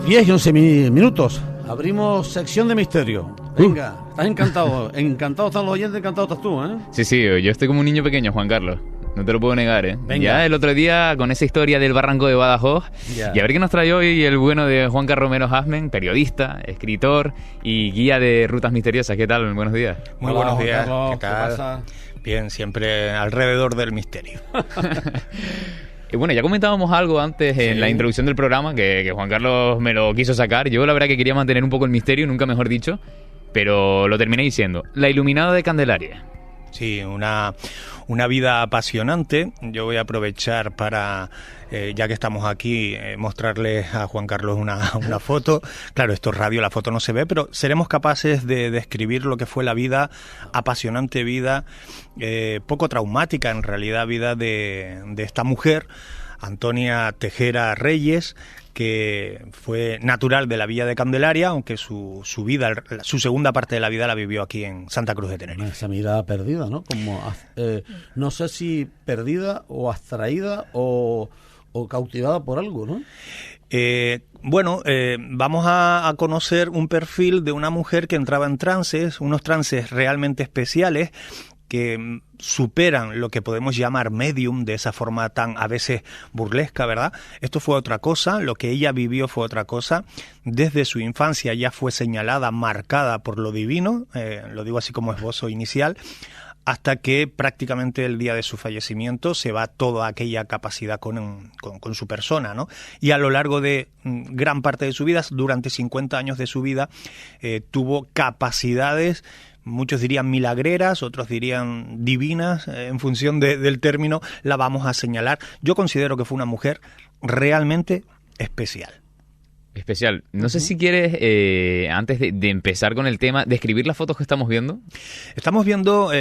10 y 11 minutos. Abrimos sección de misterio. Venga, estás encantado. Encantado están los oyentes, encantado estás tú, ¿eh? Sí, yo estoy como un niño pequeño, Juan Carlos. No te lo puedo negar, ¿eh? Venga. Ya el otro día, con esa historia del barranco de Badajoz, Ya. y a ver qué nos trae hoy el bueno de Juan Carlos Romero Hasmen, periodista, escritor y guía de rutas misteriosas. ¿Qué tal? Buenos días. Muy Hola, buenos Juan días. Carlos, ¿Qué tal? pasa? Bien, siempre alrededor del misterio. Y bueno, ya comentábamos algo antes en Sí. la introducción del programa, que Juan Carlos me lo quiso sacar. Yo la verdad que quería mantener un poco el misterio, nunca mejor dicho, pero lo terminé diciendo. La iluminada de Candelaria. Sí, una vida apasionante. Yo voy a aprovechar para, ya que estamos aquí, mostrarles a Juan Carlos una foto. Claro, esto es radio, la foto no se ve, pero seremos capaces de describir lo que fue la vida, apasionante vida, poco traumática en realidad, vida de esta mujer, Antonia Tejera Reyes, que fue natural de la villa de Candelaria, aunque su vida, su segunda parte de la vida la vivió aquí en Santa Cruz de Tenerife. Esa mirada perdida, ¿no? Como, no sé si perdida o abstraída o cautivada por algo, ¿no? Vamos a conocer un perfil de una mujer que entraba en trances, unos trances realmente especiales que superan lo que podemos llamar medium, de esa forma tan a veces burlesca, ¿verdad? Esto fue otra cosa, lo que ella vivió fue otra cosa. Desde su infancia ya fue señalada, marcada por lo divino, lo digo así como esbozo inicial, hasta que prácticamente el día de su fallecimiento se va toda aquella capacidad con su persona, ¿no? Y a lo largo de gran parte de su vida, durante 50 años de su vida, tuvo capacidades, muchos dirían milagreras, otros dirían divinas, en función del término la vamos a señalar. Yo considero que fue una mujer realmente especial. Especial. No sé si quieres, antes de empezar con el tema, describir las fotos que estamos viendo. Estamos viendo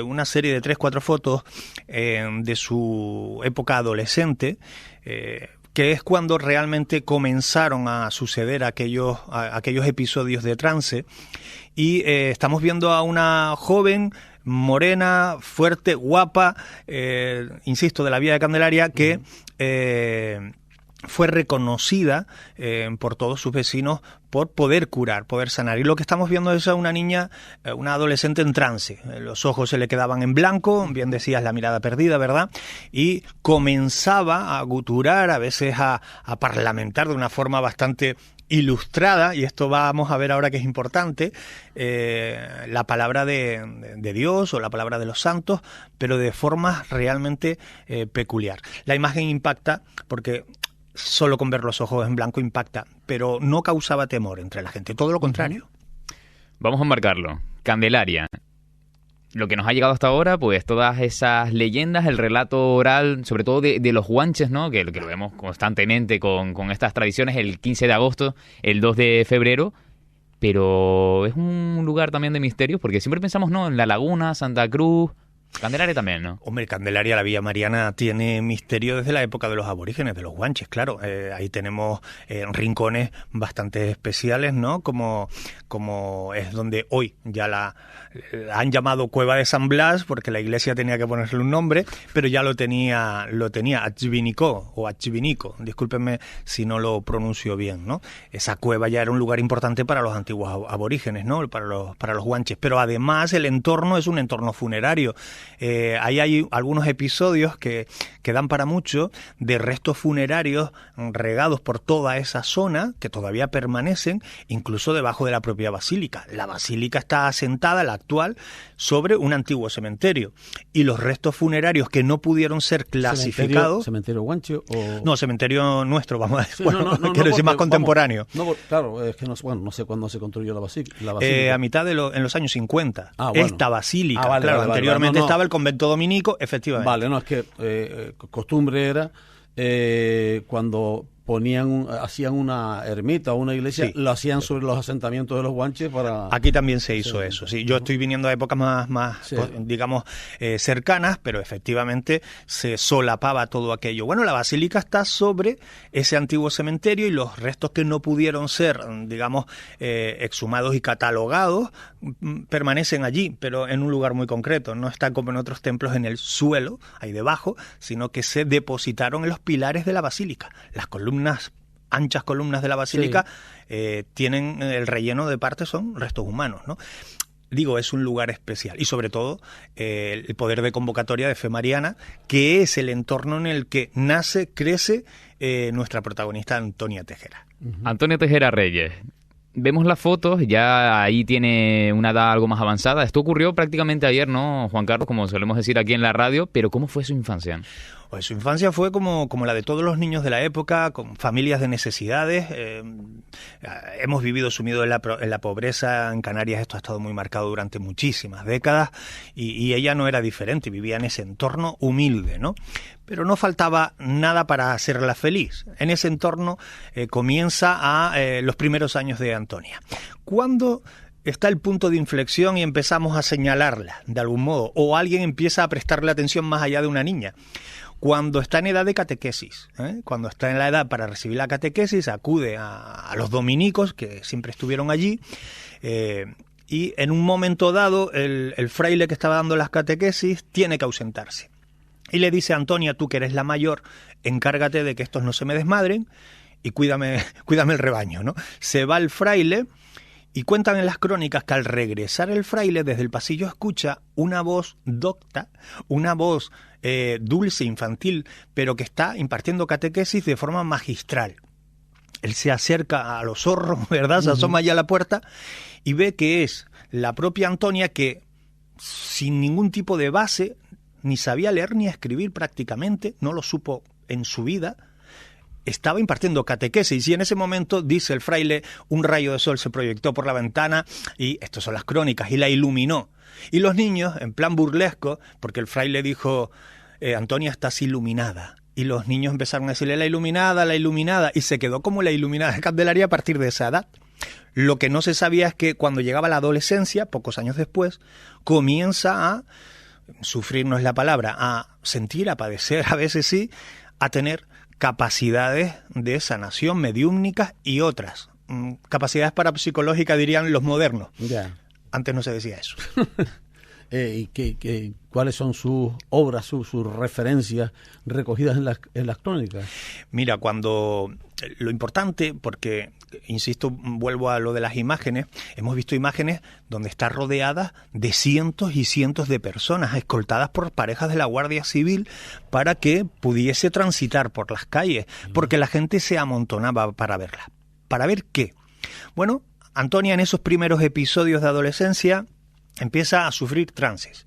una serie de 3-4 fotos de su época adolescente, que es cuando realmente comenzaron a suceder aquellos episodios de trance. Y estamos viendo a una joven morena, fuerte, guapa, insisto, de la villa de Candelaria, que fue reconocida por todos sus vecinos por poder curar, poder sanar. Y lo que estamos viendo es a una niña, una adolescente en trance. Los ojos se le quedaban en blanco, bien decías, la mirada perdida, ¿verdad? Y comenzaba a guturar, a veces a parlamentar de una forma bastante ilustrada, y esto vamos a ver ahora que es importante, la palabra de Dios o la palabra de los santos, pero de forma realmente peculiar. La imagen impacta porque solo con ver los ojos en blanco impacta, pero no causaba temor entre la gente, todo lo contrario. Vamos a marcarlo. Candelaria. Lo que nos ha llegado hasta ahora, pues todas esas leyendas, el relato oral, sobre todo de los guanches, ¿no? Que lo vemos constantemente con estas tradiciones, el 15 de agosto, el 2 de febrero, pero es un lugar también de misterios, porque siempre pensamos, ¿no? En La Laguna, Santa Cruz, Candelaria también, ¿no? Hombre, Candelaria, la Villa Mariana, tiene misterio desde la época de los aborígenes, de los guanches, claro. Ahí tenemos rincones bastante especiales, ¿no? Como es donde hoy ya la han llamado Cueva de San Blas, porque la iglesia tenía que ponerle un nombre, pero ya lo tenía Achvinico o Achvinico, discúlpenme si no lo pronuncio bien, ¿no? Esa cueva ya era un lugar importante para los antiguos aborígenes, ¿no? Para los guanches, pero además el entorno es un entorno funerario. Ahí hay algunos episodios que dan para mucho, de restos funerarios regados por toda esa zona, que todavía permanecen, incluso debajo de la propia basílica. La basílica está asentada, la actual, sobre un antiguo cementerio. Y los restos funerarios que no pudieron ser clasificados... ¿Cementerio guanche o...? No, cementerio nuestro, vamos a decir. Sí, bueno, no, quiero decir más contemporáneo. Claro, es que no sé cuándo se construyó la basílica. A mitad en los años 50. Ah, bueno. Esta basílica, Vale, claro, vale, anteriormente no. estaba el convento dominico, efectivamente. Vale, no, es que costumbre era cuando hacían una ermita o una iglesia, Sí. lo hacían sobre los asentamientos de los guanches para... Aquí también se hizo eso, sí. Yo estoy viniendo a épocas más Sí. digamos, cercanas, pero efectivamente se solapaba todo aquello. Bueno, la basílica está sobre ese antiguo cementerio y los restos que no pudieron ser, digamos, exhumados y catalogados, permanecen allí, pero en un lugar muy concreto. No están como en otros templos en el suelo, ahí debajo, sino que se depositaron en los pilares de la basílica. Las columnas anchas columnas de la basílica tienen el relleno de parte, son restos humanos, ¿no? Digo, es un lugar especial y sobre todo el poder de convocatoria de Fe Mariana, que es el entorno en el que nace, crece nuestra protagonista Antonia Tejera. Antonia Tejera Reyes. Vemos las fotos, ya ahí tiene una edad algo más avanzada. Esto ocurrió prácticamente ayer, ¿no, Juan Carlos? Como solemos decir aquí en la radio, pero ¿cómo fue su infancia? Pues su infancia fue como la de todos los niños de la época, con familias de necesidades. Hemos vivido sumidos en la pobreza. En Canarias esto ha estado muy marcado durante muchísimas décadas y ella no era diferente, vivía en ese entorno humilde, ¿no? Pero no faltaba nada para hacerla feliz. En ese entorno comienza los primeros años de Antonia. Cuando está el punto de inflexión y empezamos a señalarla de algún modo, o alguien empieza a prestarle atención más allá de una niña. Cuando está en edad de catequesis, cuando está en la edad para recibir la catequesis, acude a los dominicos, que siempre estuvieron allí, y en un momento dado el fraile que estaba dando las catequesis tiene que ausentarse. Y le dice a Antonia, tú que eres la mayor, encárgate de que estos no se me desmadren y cuídame el rebaño, ¿no? Se va el fraile y cuentan en las crónicas que al regresar el fraile desde el pasillo escucha una voz docta, una voz dulce, infantil, pero que está impartiendo catequesis de forma magistral. Él se acerca a los zorros, ¿verdad? Se asoma allá a la puerta y ve que es la propia Antonia que, sin ningún tipo de base, ni sabía leer ni escribir prácticamente, no lo supo en su vida, estaba impartiendo catequesis y en ese momento, dice el fraile, un rayo de sol se proyectó por la ventana y, estas son las crónicas, y la iluminó. Y los niños, en plan burlesco, porque el fraile dijo, Antonia, estás iluminada. Y los niños empezaron a decirle la iluminada, y se quedó como la iluminada de Candelaria a partir de esa edad. Lo que no se sabía es que cuando llegaba la adolescencia, pocos años después, comienza a sufrir, no es la palabra, a sentir, a padecer, a veces sí, a tener capacidades de sanación mediúmnicas y otras. Capacidades parapsicológicas, dirían los modernos. Ya. Antes no se decía eso. ¿Y cuáles son sus obras, sus referencias recogidas en las crónicas? Mira, lo importante, porque, insisto, vuelvo a lo de las imágenes, hemos visto imágenes donde está rodeada de cientos y cientos de personas, escoltadas por parejas de la Guardia Civil, para que pudiese transitar por las calles, porque la gente se amontonaba para verla. ¿Para ver qué? Bueno, Antonia en esos primeros episodios de adolescencia empieza a sufrir trances.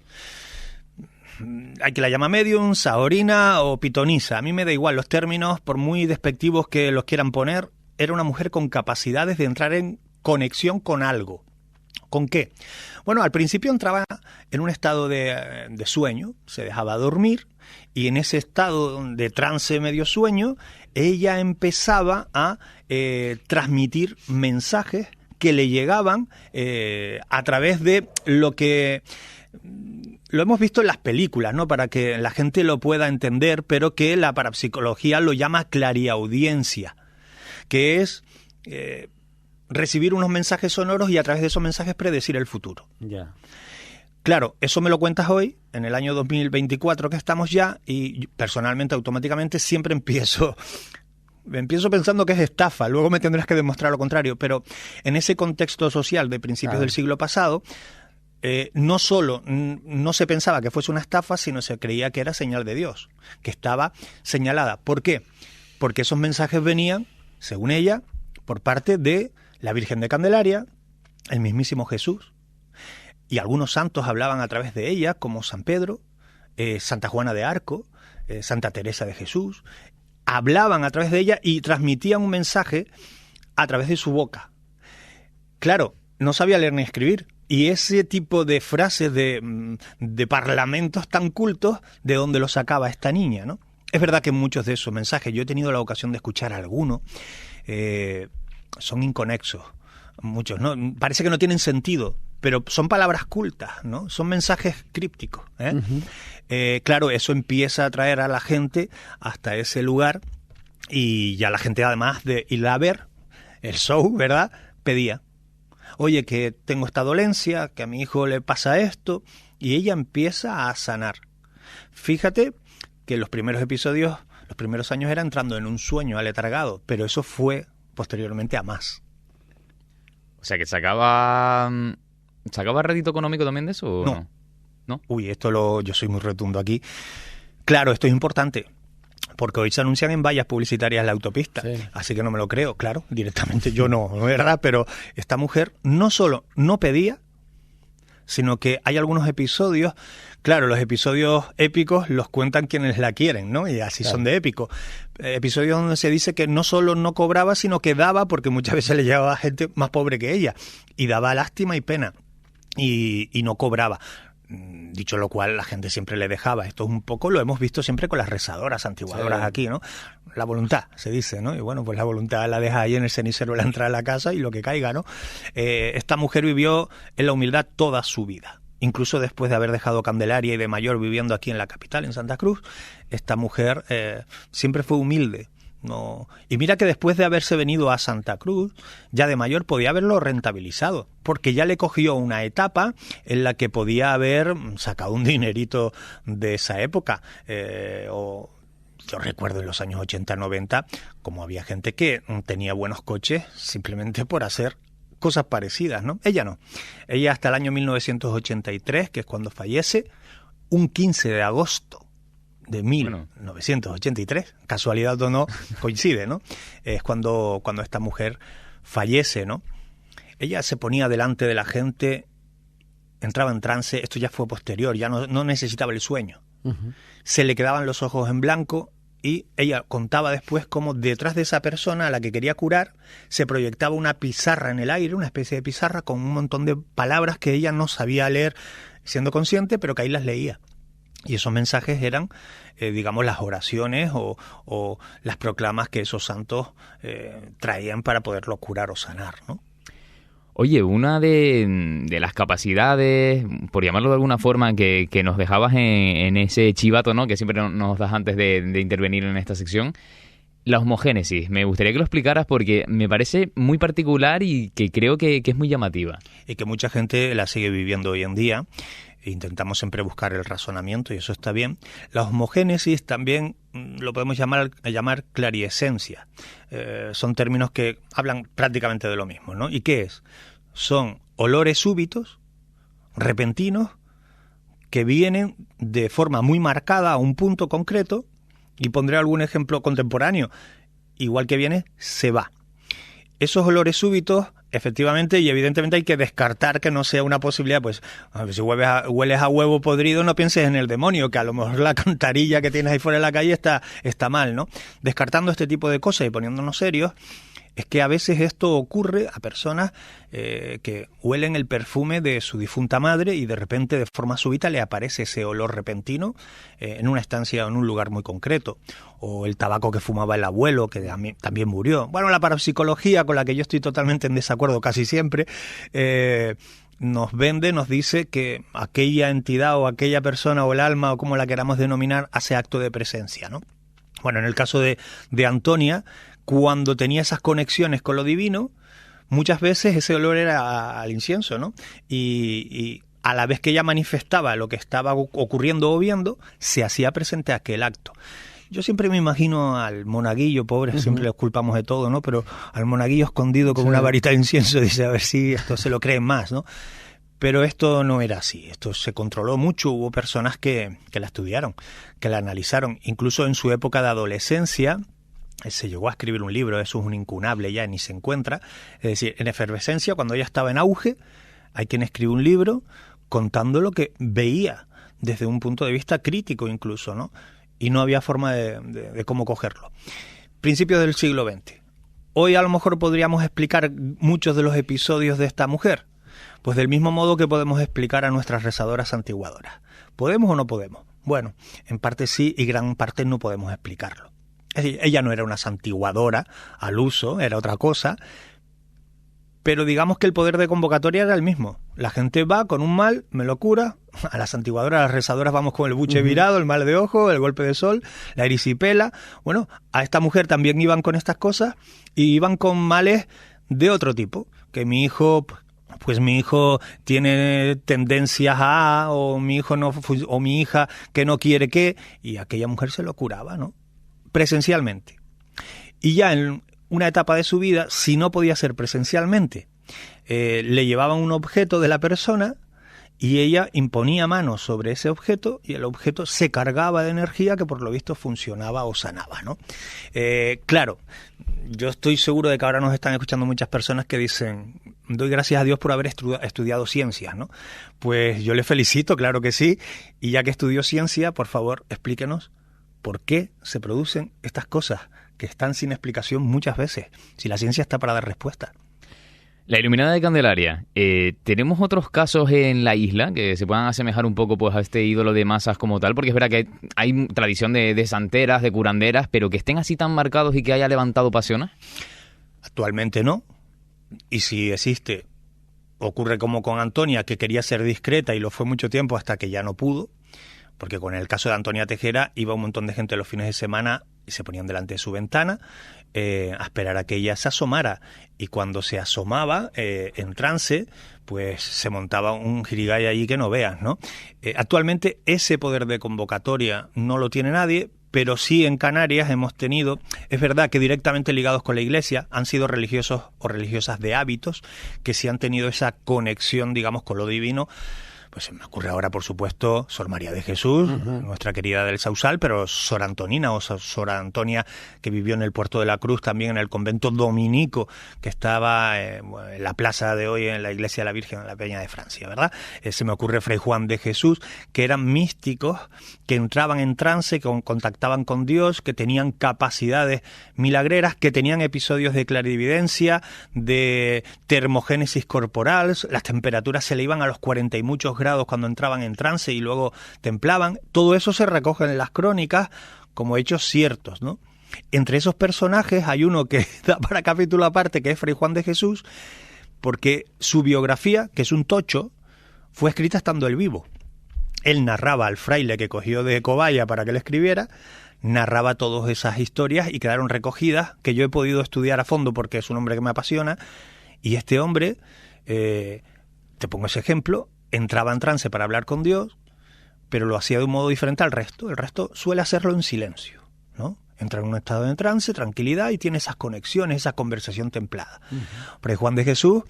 Hay que la llama medium, saorina o pitonisa. A mí me da igual los términos, por muy despectivos que los quieran poner. Era una mujer con capacidades de entrar en conexión con algo. ¿Con qué? Bueno, al principio entraba en un estado de sueño, se dejaba dormir, y en ese estado de trance medio sueño, ella empezaba a transmitir mensajes que le llegaban a través de lo que lo hemos visto en las películas, ¿no? Para que la gente lo pueda entender, pero que la parapsicología lo llama clariaudiencia, que es recibir unos mensajes sonoros y a través de esos mensajes predecir el futuro. Ya. Claro, eso me lo cuentas hoy, en el año 2024 que estamos ya, y personalmente, automáticamente, siempre empiezo pensando que es estafa, luego me tendrás que demostrar lo contrario, pero en ese contexto social de principios del siglo pasado, no solo no se pensaba que fuese una estafa, sino se creía que era señal de Dios, que estaba señalada. ¿Por qué? Porque esos mensajes venían, según ella, por parte de la Virgen de Candelaria, el mismísimo Jesús, y algunos santos hablaban a través de ella, como San Pedro, Santa Juana de Arco, Santa Teresa de Jesús. Hablaban a través de ella y transmitían un mensaje a través de su boca. Claro, no sabía leer ni escribir. Y ese tipo de frases de parlamentos tan cultos, ¿de dónde lo sacaba esta niña, no? Es verdad que muchos de esos mensajes, yo he tenido la ocasión de escuchar algunos, son inconexos. Muchos, ¿no? Parece que no tienen sentido, pero son palabras cultas, ¿no? Son mensajes crípticos, ¿eh? Uh-huh. Claro, eso empieza a atraer a la gente hasta ese lugar, y ya la gente, además de ir a ver el show, ¿verdad?, pedía, oye, que tengo esta dolencia, que a mi hijo le pasa esto, y ella empieza a sanar. Fíjate que los primeros episodios Los primeros años era entrando en un sueño aletargado, pero eso fue posteriormente a más. O sea, que sacaba rédito económico también de eso, ¿o No. ¿No? Uy, yo soy muy rotundo aquí. Claro, esto es importante, porque hoy se anuncian en vallas publicitarias la autopista, Sí. así que no me lo creo, claro, directamente yo no, ¿verdad? Pero esta mujer no solo no pedía, sino que hay algunos episodios, claro, los episodios épicos los cuentan quienes la quieren, ¿no? Y así Claro. son de épicos. Episodios donde se dice que no solo no cobraba, sino que daba, porque muchas veces le llevaba gente más pobre que ella, y daba lástima y pena, y no cobraba. Dicho lo cual, la gente siempre le dejaba. Esto es un poco, lo hemos visto siempre con las rezadoras, santiguadoras Sí. aquí, ¿no? La voluntad, se dice, ¿no? Y bueno, pues la voluntad la deja ahí en el cenicero a la entrada de la casa y lo que caiga, ¿no? Esta mujer vivió en la humildad toda su vida. Incluso después de haber dejado Candelaria y de mayor viviendo aquí en la capital, en Santa Cruz, esta mujer siempre fue humilde. No. Y mira que después de haberse venido a Santa Cruz, ya de mayor podía haberlo rentabilizado, porque ya le cogió una etapa en la que podía haber sacado un dinerito de esa época. Yo recuerdo en los años 80-90 como había gente que tenía buenos coches simplemente por hacer cosas parecidas, ¿no? Ella no. Ella hasta el año 1983, que es cuando fallece, un 15 de agosto de 1983, casualidad o no, coincide, ¿no? Es cuando esta mujer fallece, ¿no? Ella se ponía delante de la gente, entraba en trance, esto ya fue posterior, ya no necesitaba el sueño. Uh-huh. Se le quedaban los ojos en blanco y ella contaba después cómo detrás de esa persona a la que quería curar se proyectaba una pizarra en el aire, una especie de pizarra con un montón de palabras que ella no sabía leer siendo consciente, pero que ahí las leía. Y esos mensajes eran, digamos, las oraciones o las proclamas que esos santos traían para poderlo curar o sanar, ¿no? Oye, una de las capacidades, por llamarlo de alguna forma, que nos dejabas en ese chivato, ¿no?, que siempre nos das antes de intervenir en esta sección, la osmogénesis. Me gustaría que lo explicaras porque me parece muy particular y que creo que es muy llamativa. Y que mucha gente la sigue viviendo hoy en día. Intentamos siempre buscar el razonamiento y eso está bien. La osmogénesis también lo podemos llamar clariescencia. Son términos que hablan prácticamente de lo mismo, ¿no? ¿Y qué es? Son olores súbitos, repentinos, que vienen de forma muy marcada a un punto concreto, y pondré algún ejemplo contemporáneo. Igual que viene, se va. Esos olores súbitos, efectivamente y evidentemente hay que descartar que no sea una posibilidad, pues a ver, si hueles a huevo podrido, no pienses en el demonio, que a lo mejor la cantarilla que tienes ahí fuera de la calle está mal, ¿no? Descartando este tipo de cosas y poniéndonos serios, es que a veces esto ocurre a personas que huelen el perfume de su difunta madre y de repente de forma súbita le aparece ese olor repentino en una estancia o en un lugar muy concreto. O el tabaco que fumaba el abuelo, que también murió. Bueno, la parapsicología, con la que yo estoy totalmente en desacuerdo casi siempre, nos dice que aquella entidad o aquella persona o el alma o como la queramos denominar hace acto de presencia, ¿no? Bueno, en el caso de Antonia, cuando tenía esas conexiones con lo divino, muchas veces ese olor era al incienso, ¿no? Y a la vez que ella manifestaba lo que estaba ocurriendo o viendo, se hacía presente aquel acto. Yo siempre me imagino al monaguillo, pobre, siempre los culpamos de todo, ¿no? Pero al monaguillo escondido con una varita de incienso, dice, a ver si esto se lo creen más, ¿no? Pero esto no era así, esto se controló mucho, hubo personas que la estudiaron, que la analizaron, incluso en su época de adolescencia. Se llegó a escribir un libro, eso es un incunable ya, ni se encuentra. Es decir, en efervescencia, cuando ella estaba en auge, hay quien escribe un libro contando lo que veía desde un punto de vista crítico incluso, ¿no? Y no había forma de cómo cogerlo. Principios del siglo XX. Hoy a lo mejor podríamos explicar muchos de los episodios de esta mujer. Pues del mismo modo que podemos explicar a nuestras rezadoras santiguadoras. ¿Podemos o no podemos? Bueno, en parte sí y gran parte no podemos explicarlo. Es decir, ella no era una santiguadora al uso, era otra cosa, pero digamos que el poder de convocatoria era el mismo. La gente va con un mal, me lo cura, a las santiguadoras, a las rezadoras vamos con el buche virado, el mal de ojo, el golpe de sol, la erisipela. Bueno, a esta mujer también iban con estas cosas y iban con males de otro tipo, que mi hijo... Pues mi hijo tiene tendencias a, o mi hijo no, o mi hija que no quiere que, y aquella mujer se lo curaba, ¿no? presencialmente. Y ya en una etapa de su vida, si no podía ser presencialmente, le llevaban un objeto de la persona y ella imponía manos sobre ese objeto y el objeto se cargaba de energía que por lo visto funcionaba o sanaba, ¿no? Claro, yo estoy seguro de que ahora nos están escuchando muchas personas que dicen, doy gracias a Dios por haber estudiado ciencias, ¿no? Pues yo le felicito, claro que sí, y ya que estudió ciencia, por favor, explíquenos por qué se producen estas cosas que están sin explicación muchas veces, si la ciencia está para dar respuesta. La Iluminada de Candelaria, ¿tenemos otros casos en la isla que se puedan asemejar un poco pues a este ídolo de masas como tal? Porque es verdad que hay tradición de santeras, de curanderas, pero que estén así tan marcados y que haya levantado pasiones. Actualmente no, y si existe, ocurre como con Antonia, que quería ser discreta y lo fue mucho tiempo hasta que ya no pudo, porque con el caso de Antonia Tejera iba un montón de gente los fines de semana y se ponían delante de su ventana a esperar a que ella se asomara, y cuando se asomaba en trance, pues se montaba un jirigay allí que no veas, ¿no? Actualmente ese poder de convocatoria no lo tiene nadie, pero sí en Canarias hemos tenido, es verdad que directamente ligados con la Iglesia, han sido religiosos o religiosas de hábitos que sí han tenido esa conexión, digamos, con lo divino. Pues se me ocurre ahora, por supuesto, Sor María de Jesús, nuestra querida del Sausal, pero Sor Antonina o Sor Antonia, que vivió en el Puerto de la Cruz, también en el convento dominico, que estaba en la plaza de hoy, en la Iglesia de la Virgen, en la Peña de Francia, ¿verdad? Se me ocurre Fray Juan de Jesús, que eran místicos, que entraban en trance, que contactaban con Dios, que tenían capacidades milagreras, que tenían episodios de clarividencia, de termogénesis corporal, las temperaturas se le iban a los 40 y muchos grados cuando entraban en trance y luego templaban. Todo eso se recoge en las crónicas como hechos ciertos, ¿no? Entre esos personajes hay uno que da para capítulo aparte, que es Fray Juan de Jesús, porque su biografía, que es un tocho, fue escrita estando él vivo. Él narraba al fraile que cogió de cobaya para que le escribiera, narraba todas esas historias y quedaron recogidas, que yo he podido estudiar a fondo porque es un hombre que me apasiona. Y este hombre, te pongo ese ejemplo, entraba en trance para hablar con Dios, pero lo hacía de un modo diferente al resto. El resto suele hacerlo en silencio, ¿no? Entra en un estado de trance, tranquilidad, y tiene esas conexiones, esa conversación templada. Pero Juan de Jesús,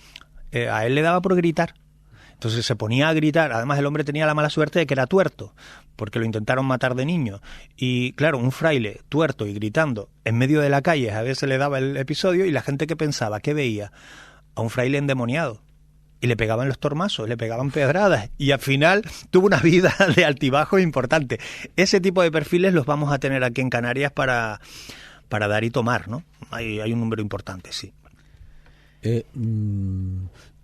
a él le daba por gritar. Entonces se ponía a gritar. Además, el hombre tenía la mala suerte de que era tuerto, porque lo intentaron matar de niño. Y claro, un fraile tuerto y gritando en medio de la calle, a veces le daba el episodio, y la gente que pensaba, ¿qué veía? A un fraile endemoniado. Y le pegaban los tormazos, le pegaban pedradas, y al final tuvo una vida de altibajos importante. Ese tipo de perfiles los vamos a tener aquí en Canarias para dar y tomar, ¿no? Hay un número importante, sí.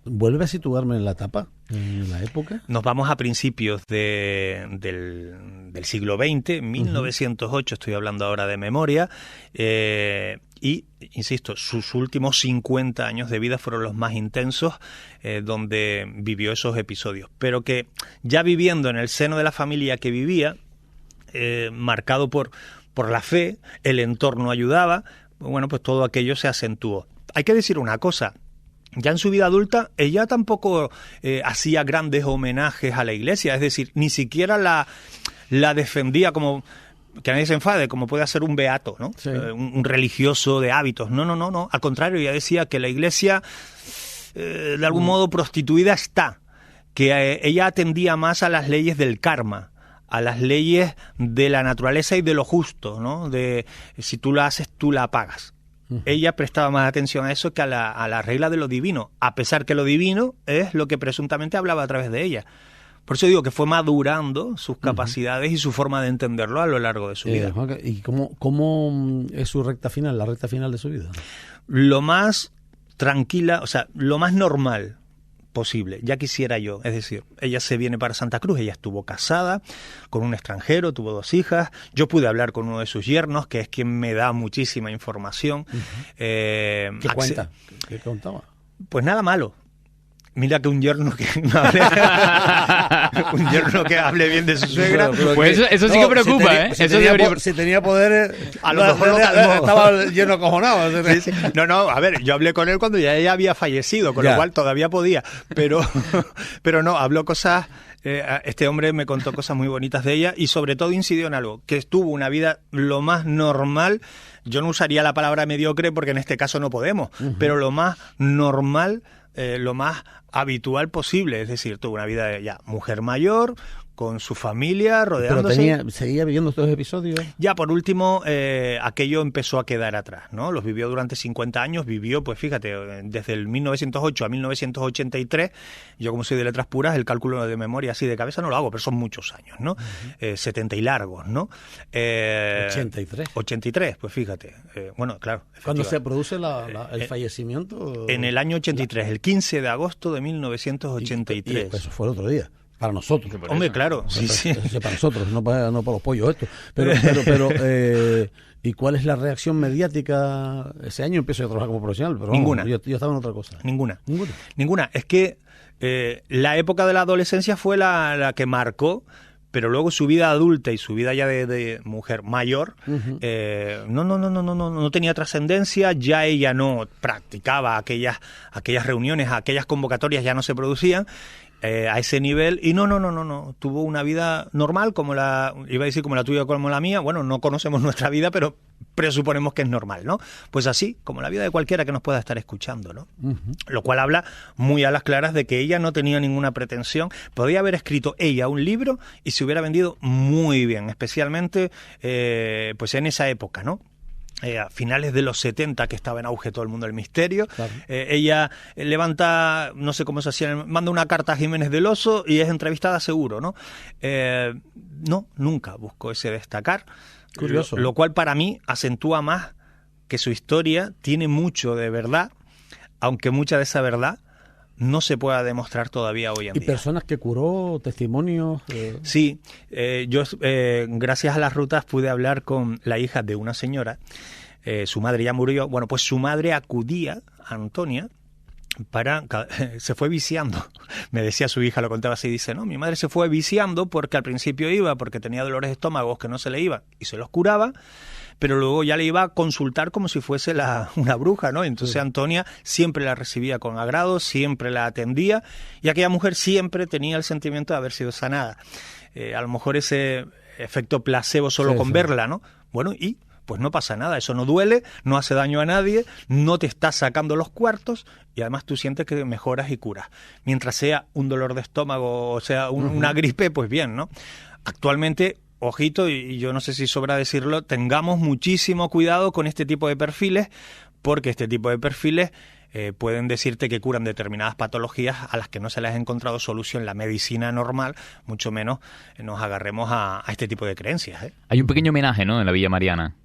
¿Vuelve a situarme en la etapa, en la época? Nos vamos a principios del siglo XX, 1908, estoy hablando ahora de memoria, y, insisto, sus últimos 50 años de vida fueron los más intensos, donde vivió esos episodios. Pero que ya viviendo en el seno de la familia que vivía, marcado por la fe, el entorno ayudaba, bueno, pues todo aquello se acentuó. Hay que decir una cosa. Ya en su vida adulta, ella tampoco hacía grandes homenajes a la Iglesia, es decir, ni siquiera la defendía como, que nadie se enfade, como puede hacer un beato, ¿no? Sí. Un religioso de hábitos. No. Al contrario, ella decía que la Iglesia, de algún modo, prostituida está, que ella atendía más a las leyes del karma, a las leyes de la naturaleza y de lo justo, ¿no? De si tú la haces, tú la pagas. Ella prestaba más atención a eso que a la regla de lo divino, a pesar que lo divino es lo que presuntamente hablaba a través de ella. Por eso digo que fue madurando sus capacidades y su forma de entenderlo a lo largo de su vida. ¿Y cómo es su recta final, la recta final de su vida? Lo más tranquila, o sea, lo más normal posible. Ya quisiera yo. Es decir, ella se viene para Santa Cruz, ella estuvo casada con un extranjero, tuvo 2 hijas. Yo pude hablar con uno de sus yernos, que es quien me da muchísima información. ¿Qué cuenta? ¿Qué contaba? Pues nada malo. Mira que un yerno que hable bien de su suegra. Pues eso sí que preocupa, si tenía poder, a lo mejor estaba el yerno cojonado. Sí. No, a ver, yo hablé con él cuando ya ella había fallecido, con lo cual todavía podía, pero no, habló cosas este hombre me contó cosas muy bonitas de ella y sobre todo incidió en algo, que estuvo una vida lo más normal. Yo no usaría la palabra mediocre porque en este caso no podemos, pero lo más normal, lo más habitual posible. Es decir, tuvo una vida de ya mujer mayor, con su familia, rodeándose. Pero seguía viviendo estos episodios. Ya por último, aquello empezó a quedar atrás, ¿no? Los vivió durante 50 años, vivió, pues fíjate, desde el 1908 a 1983. Yo, como soy de letras puras, el cálculo de memoria así de cabeza no lo hago, pero son muchos años, ¿no? 70 y largos, ¿no? 83. 83, pues fíjate. Bueno, claro. ¿Cuándo se produce el fallecimiento? En el año 83, el 15 de agosto de 1983. Y eso fue el otro día. Para nosotros. Hombre, claro. Sí. Para nosotros, no para los pollos esto. Pero ¿y cuál es la reacción mediática? Ese año empiezo a trabajar como profesional, pero ninguna. Yo estaba en otra cosa. Ninguna. Es que la época de la adolescencia fue la que marcó, pero luego su vida adulta y su vida ya de mujer mayor no tenía trascendencia. Ya ella no practicaba aquellas reuniones, aquellas convocatorias ya no se producían a ese nivel, y no tuvo una vida normal, como la tuya, como la mía. Bueno, no conocemos nuestra vida, pero presuponemos que es normal, ¿no? Pues así, como la vida de cualquiera que nos pueda estar escuchando, ¿no? Lo cual habla muy a las claras de que ella no tenía ninguna pretensión. Podía haber escrito ella un libro y se hubiera vendido muy bien, especialmente pues en esa época, ¿no? A finales de los 70, que estaba en auge todo el mundo del misterio. Claro. Ella levanta, no sé cómo se hacía, manda una carta a Jiménez del Oso y es entrevistada seguro, ¿no? No, nunca buscó ese destacar. Curioso. Lo cual para mí acentúa más que su historia tiene mucho de verdad, aunque mucha de esa verdad no se pueda demostrar todavía hoy en día. ¿Y personas que curó, testimonios? Sí, yo gracias a las rutas pude hablar con la hija de una señora, su madre ya murió. Bueno, pues su madre acudía a Antonia se fue viciando. Me decía su hija, lo contaba así, dice, no, mi madre se fue viciando porque al principio iba porque tenía dolores de estómago que no se le iban y se los curaba, pero luego ya le iba a consultar como si fuese una bruja, ¿no? Entonces sí. Antonia siempre la recibía con agrado, siempre la atendía, y aquella mujer siempre tenía el sentimiento de haber sido sanada. A lo mejor ese efecto placebo solo con verla, ¿no? Bueno, y pues no pasa nada, eso no duele, no hace daño a nadie, no te está sacando los cuartos y además tú sientes que mejoras y curas. Mientras sea un dolor de estómago o sea una gripe, pues bien, ¿no? Actualmente, ojito, y yo no sé si sobra decirlo, tengamos muchísimo cuidado con este tipo de perfiles, porque este tipo de perfiles pueden decirte que curan determinadas patologías a las que no se les ha encontrado solución en la medicina normal, mucho menos nos agarremos a este tipo de creencias, ¿eh? Hay un pequeño homenaje, ¿no?, en la Villa Mariana.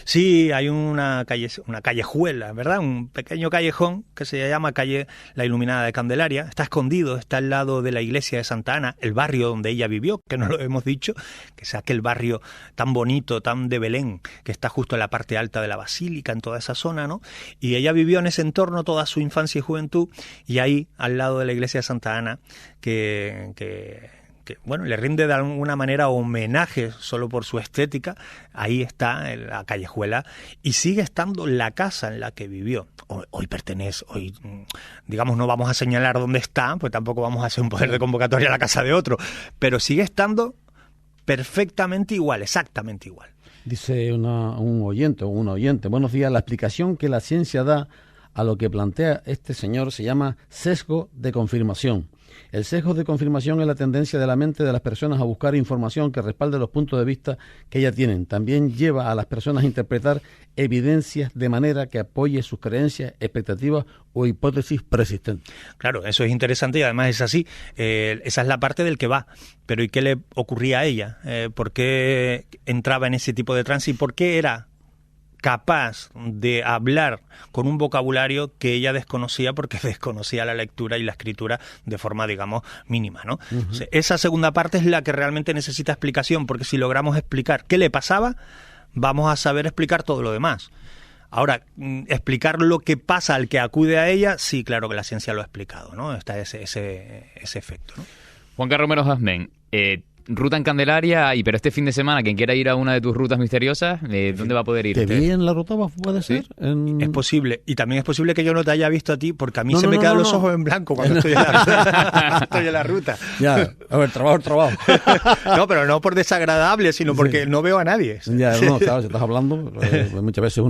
Sí, hay una callejuela, ¿verdad? Un pequeño callejón que se llama Calle La Iluminada de Candelaria. Está escondido, está al lado de la iglesia de Santa Ana, el barrio donde ella vivió, que no lo hemos dicho, que es aquel barrio tan bonito, tan de Belén, que está justo en la parte alta de la Basílica, en toda esa zona, ¿no? Y ella vivió en ese entorno toda su infancia y juventud, y ahí, al lado de la iglesia de Santa Ana, que bueno, le rinde de alguna manera homenaje solo por su estética. Ahí está la callejuela y sigue estando la casa en la que vivió. Hoy pertenece, digamos, no vamos a señalar dónde está, pues tampoco vamos a hacer un poder de convocatoria a la casa de otro, pero sigue estando perfectamente igual, exactamente igual. Dice un oyente, buenos días, la explicación que la ciencia da a lo que plantea este señor se llama sesgo de confirmación. El sesgo de confirmación es la tendencia de la mente de las personas a buscar información que respalde los puntos de vista que ya tienen. También lleva a las personas a interpretar evidencias de manera que apoye sus creencias, expectativas o hipótesis persistentes. Claro, eso es interesante y además es así. Esa es la parte del que va. Pero ¿y qué le ocurría a ella? ¿Por qué entraba en ese tipo de trance y por qué era capaz de hablar con un vocabulario que ella desconocía porque desconocía la lectura y la escritura de forma, digamos, mínima, ¿no? O sea, esa segunda parte es la que realmente necesita explicación, porque si logramos explicar qué le pasaba, vamos a saber explicar todo lo demás. Ahora, explicar lo que pasa al que acude a ella, sí, claro que la ciencia lo ha explicado, ¿no? Está ese efecto, ¿no? Juan Carlos Romero Jazmén, ruta en Candelaria, pero este fin de semana, quien quiera ir a una de tus rutas misteriosas, ¿dónde va a poder ir? ¿Te vi en la ruta, puede ser? ¿Sí? Es posible. Y también es posible que yo no te haya visto a ti, porque a mí se me quedan los ojos en blanco cuando estoy en la ruta. Ya, a ver, trabajo. No, pero no por desagradable, sino porque no veo a nadie. Ya, no, claro, si estás hablando, muchas veces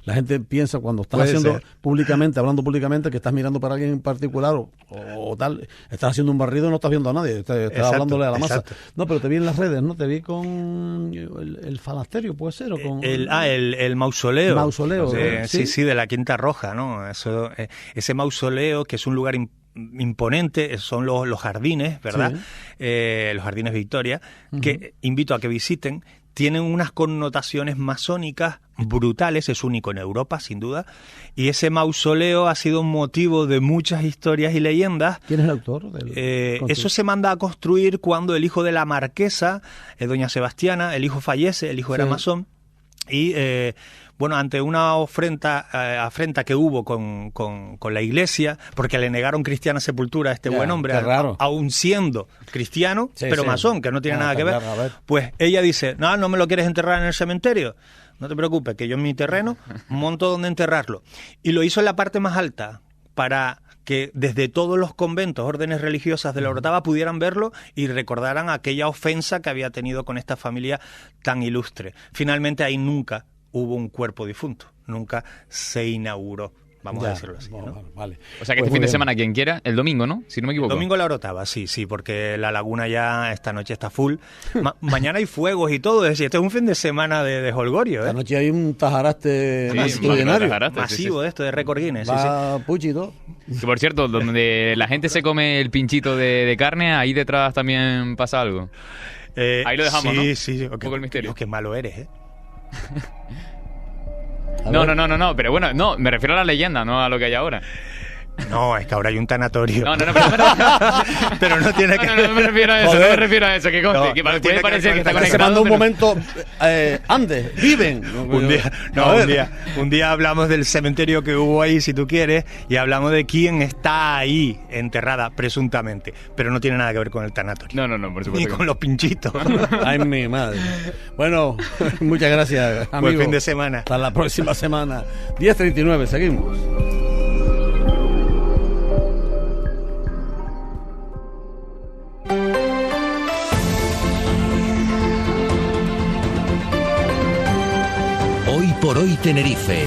la gente piensa cuando estás hablando públicamente, que estás mirando para alguien en particular o tal, estás haciendo un barrido y no estás viendo a nadie, estás hablándole a la masa. Exacto. No, pero te vi en las redes, ¿no? Te vi con el falasterio, ¿puede ser? O con el mausoleo. Mausoleo. Sí, de la Quinta Roja, ¿no? Ese mausoleo, que es un lugar imponente, son los jardines, ¿verdad? Sí. Los jardines Victoria, que invito a que visiten. Tienen unas connotaciones masónicas brutales, es único en Europa, sin duda, y ese mausoleo ha sido motivo de muchas historias y leyendas. ¿Quién es el autor? Eso se manda a construir cuando el hijo de la marquesa, doña Sebastiana, el hijo fallece, el hijo era masón, y ante una afrenta que hubo con la iglesia, porque le negaron cristiana sepultura a este buen hombre, aún siendo cristiano, pero masón, que no tiene nada que ver, pues ella dice, no me lo quieres enterrar en el cementerio, no te preocupes, que yo en mi terreno monto donde enterrarlo. Y lo hizo en la parte más alta, para que desde todos los conventos, órdenes religiosas de la Orotava pudieran verlo y recordaran aquella ofensa que había tenido con esta familia tan ilustre. Finalmente ahí nunca hubo un cuerpo difunto, nunca se inauguró, vamos a decirlo así, ¿no? Vale. O sea que este fin de semana, quien quiera, el domingo, ¿no? Si no me equivoco. El domingo la Orotava, sí, porque la laguna ya esta noche está full. Mañana hay fuegos y todo, es decir, este es un fin de semana de holgorio, ¿eh? Esta noche hay un tajaraste extraordinario. Masivo de esto, de récord Guinness. Va Puchi y todo. Que por cierto, donde la gente se come el pinchito de carne, ahí detrás también pasa algo. Ahí lo dejamos, ¿no? Sí. Un poco el misterio. Qué malo eres, ¿eh? No, pero bueno, no, me refiero a la leyenda, no a lo que hay ahora. No, es que ahora hay un tanatorio. No, pero no tiene que ver. No me refiero a eso, no me refiero a eso, que conste. Que puede parecer que está conectado. Se manda un momento, Andes, viven. Un día hablamos del cementerio que hubo ahí, si tú quieres, y hablamos de quién está ahí enterrada, presuntamente. Pero no tiene nada que ver con el tanatorio. No, por supuesto. Ni con los pinchitos. Ay, mi madre. Bueno, muchas gracias, amigo. Buen fin de semana. Hasta la próxima semana. 10:39, seguimos. Hoy por hoy Tenerife.